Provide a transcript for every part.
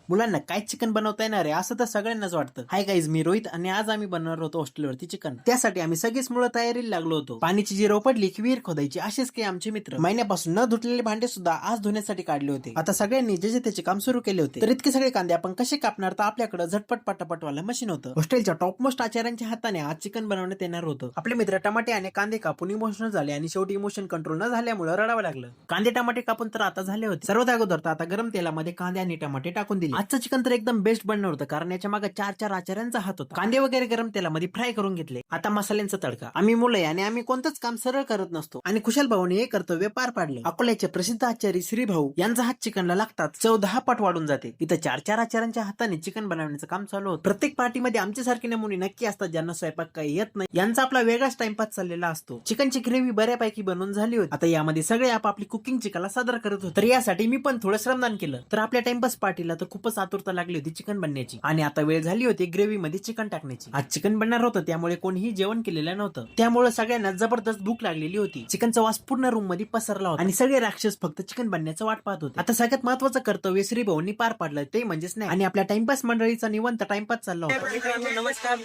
मुलांना काय चिकन बनवता येणार आहे असं तर सगळ्यांनाच वाटतं. हाय गाईज, मी रोहित आणि आज आम्ही बनवणार होतो हॉस्टेलवरती चिकन. त्यासाठी आम्ही सगळेच मुलं तयारीला लागलो होतो. पाण्याची जिरव पडली की विहीर खोदायची, असेच काही आमचे मित्र महिन्यापासून न धुतलेले भांडे सुद्धा आज धुण्यासाठी काढले होते. आता सगळ्यांनी जे त्याचे काम सुरू केले होते. तर इतके सगळे कांदे आपण कसे कापणार, तर आपल्याकडे झटपट पटापटवाला मशीन होतं. हॉस्टेलच्या टॉप मोस्ट आचार्यांच्या हाताने आज चिकन बनवण्यात येणार होतं. आपले मित्र टमाटे आणि कांदे कापून इमोशनल झाले आणि शेवटी इमोशन कंट्रोल न झाल्यामुळे रडावं लागलं. कांदे टमाटे कापून तर आता झाले होते. सर्वात अगोदर तर आता गरम तेलामध्ये कांदे आणि टमाटे टाकून दिले. आजचं चिकन तर एकदम बेस्ट बनणार होतं, कारण याच्या मागे 4 आचार्यांचा हात होता. कांदे वगैरे गरम तेलामध्ये फ्राय करून घेतले. आता मसाल्यांचा तडका. आम्ही मुलं आणि आम्ही कोणतंच काम सरळ करत नसतो आणि कुशल भाऊने हे कर्तव्य पार पाडलं. अकोल्याचे प्रसिद्ध आचारी श्री भाऊ यांचा हात चिकनला लागतात 14 पट वाढून जाते. इथं 4 आचार्यांच्या हाताने चिकन बनवण्याचं काम चालू होतं. प्रत्येक पार्टीमध्ये आमच्यासारखे नमुने नक्की असतात ज्यांना स्वयंपाक काही येत नाही. यांचा आपला वेगळाच टाइमपास चाललेला असतो. चिकनची ग्रेव्ही बऱ्यापैकी बनवून झाली होती. आता यामध्ये सगळे आपापली कुकिंगची कला सादर करत होते. तर यासाठी मी पण थोडं श्रमदान केलं. तर आपल्या टाइमपास पार्टीला तर खूपच आतुरता लागली होती चिकन बनण्याची आणि आता वेळ झाली होती ग्रेव्ही मध्ये चिकन टाकण्याची. आज चिकन बनणार होतं, त्यामुळे कोणीही जेवण केलेलं नव्हतं. त्यामुळे सगळ्यांना जबरदस्त भूक लागलेली होती. चिकनचा वास पूर्ण रूम मध्ये पसरला होता आणि सगळे राक्षस फक्त चिकन बनण्याचं वाट पाहत होते. आता सगळ्यात महत्वाचं कर्तव्य श्री भाऊंनी पार पाडलं, ते म्हणजे स्नॅक. आणि आपल्या टाइमपास मंडळीचा निवंत टाइमपास चालला होता. नमस्कार.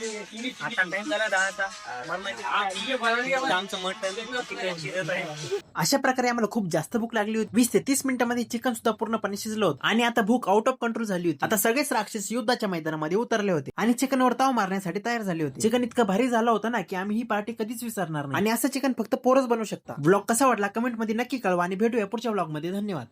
आता टाइम झाला 10चा. अशा प्रकारे आम्हाला खूप जास्त भूक लागली होती. 20 ते 30 मिनिटांमध्ये चिकन सुद्धा पूर्णपणे शिजलं होतं आणि आता भूक आउट ऑफ कंट्रोल झाली होती. आता सगळेच राक्षस युद्धाच्या मैदानामध्ये उतरले होते आणि चिकनवर ताव मारण्यासाठी तयार झाले होते. चिकन इतकं भारी झालं होतं ना की आम्ही ही पार्टी कधीच विसरणार नाही. आणि असं चिकन फक्त पोरच बनवू शकता. ब्लॉग कसा वाटला कमेंट मध्ये नक्की कळवा आणि भेटूया पुढच्या ब्लॉग मध्ये. धन्यवाद.